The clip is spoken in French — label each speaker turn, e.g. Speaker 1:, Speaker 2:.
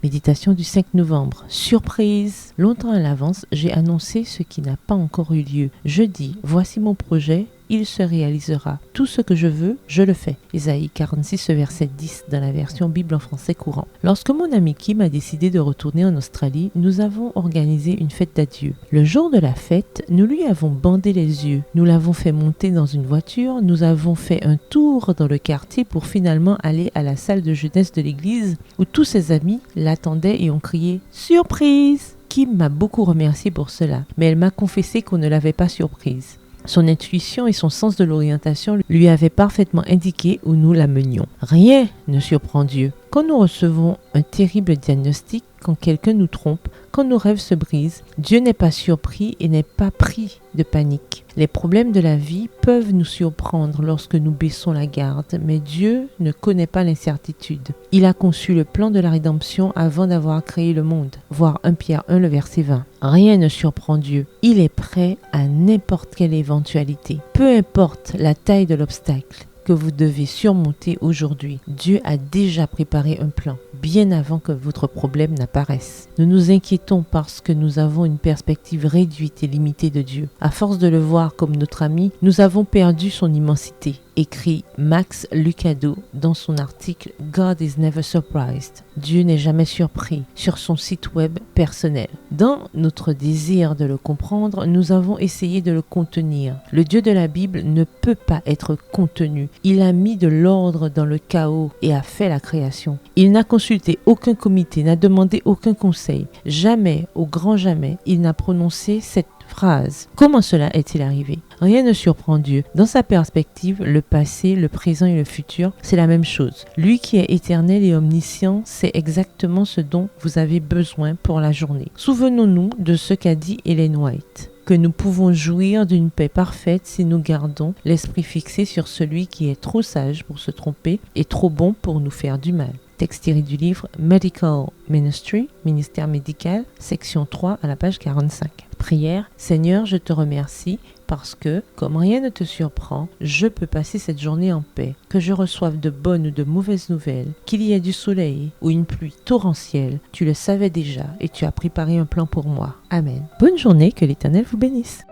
Speaker 1: Méditation du 5 novembre. Surprise! Longtemps à l'avance, j'ai annoncé ce qui n'a pas encore eu lieu. Je dis, voici mon projet, il se réalisera. Tout ce que je veux, je le fais. Ésaïe 46, verset 10 dans la version Bible en français courant. Lorsque mon ami Kim a décidé de retourner en Australie, nous avons organisé une fête d'adieu. Le jour de la fête, nous lui avons bandé les yeux. Nous l'avons fait monter dans une voiture, nous avons fait un tour dans le quartier pour finalement aller à la salle de jeunesse de l'église où tous ses amis l'attendaient et ont crié « Surprise !» Kim m'a beaucoup remercié pour cela, mais elle m'a confessé qu'on ne l'avait pas surprise. Son intuition et son sens de l'orientation lui avaient parfaitement indiqué où nous la menions. Rien ne surprend Dieu. Quand nous recevons un terrible diagnostic, quand quelqu'un nous trompe, quand nos rêves se brisent, Dieu n'est pas surpris et n'est pas pris de panique. Les problèmes de la vie peuvent nous surprendre lorsque nous baissons la garde, mais Dieu ne connaît pas l'incertitude. Il a conçu le plan de la rédemption avant d'avoir créé le monde. Voir 1 Pierre 1, le verset 20. Rien ne surprend Dieu. Il est prêt à n'importe quelle éventualité. Peu importe la taille de l'obstacle que vous devez surmonter aujourd'hui, Dieu a déjà préparé un plan, bien avant que votre problème n'apparaisse. Nous nous inquiétons parce que nous avons une perspective réduite et limitée de Dieu. À force de le voir comme notre ami, nous avons perdu son immensité, écrit Max Lucado dans son article God is never surprised. Dieu n'est jamais surpris sur son site web personnel. Dans notre désir de le comprendre, nous avons essayé de le contenir. Le Dieu de la Bible ne peut pas être contenu. Il a mis de l'ordre dans le chaos et a fait la création. Il n'a consulté aucun comité, n'a demandé aucun conseil. Jamais, au grand jamais, il n'a prononcé cette phrase. Comment cela est-il arrivé? Rien ne surprend Dieu. Dans sa perspective, le passé, le présent et le futur, c'est la même chose. Lui qui est éternel et omniscient sait exactement ce dont vous avez besoin pour la journée. Souvenons-nous de ce qu'a dit Ellen White, que nous pouvons jouir d'une paix parfaite si nous gardons l'esprit fixé sur celui qui est trop sage pour se tromper et trop bon pour nous faire du mal. Texte tiré du livre Medical Ministry, Ministère médical, section 3 à la page 45. Prière, Seigneur, je te remercie parce que, comme rien ne te surprend, je peux passer cette journée en paix, que je reçoive de bonnes ou de mauvaises nouvelles, qu'il y ait du soleil ou une pluie torrentielle, tu le savais déjà et tu as préparé un plan pour moi. Amen. Bonne journée, que l'Éternel vous bénisse.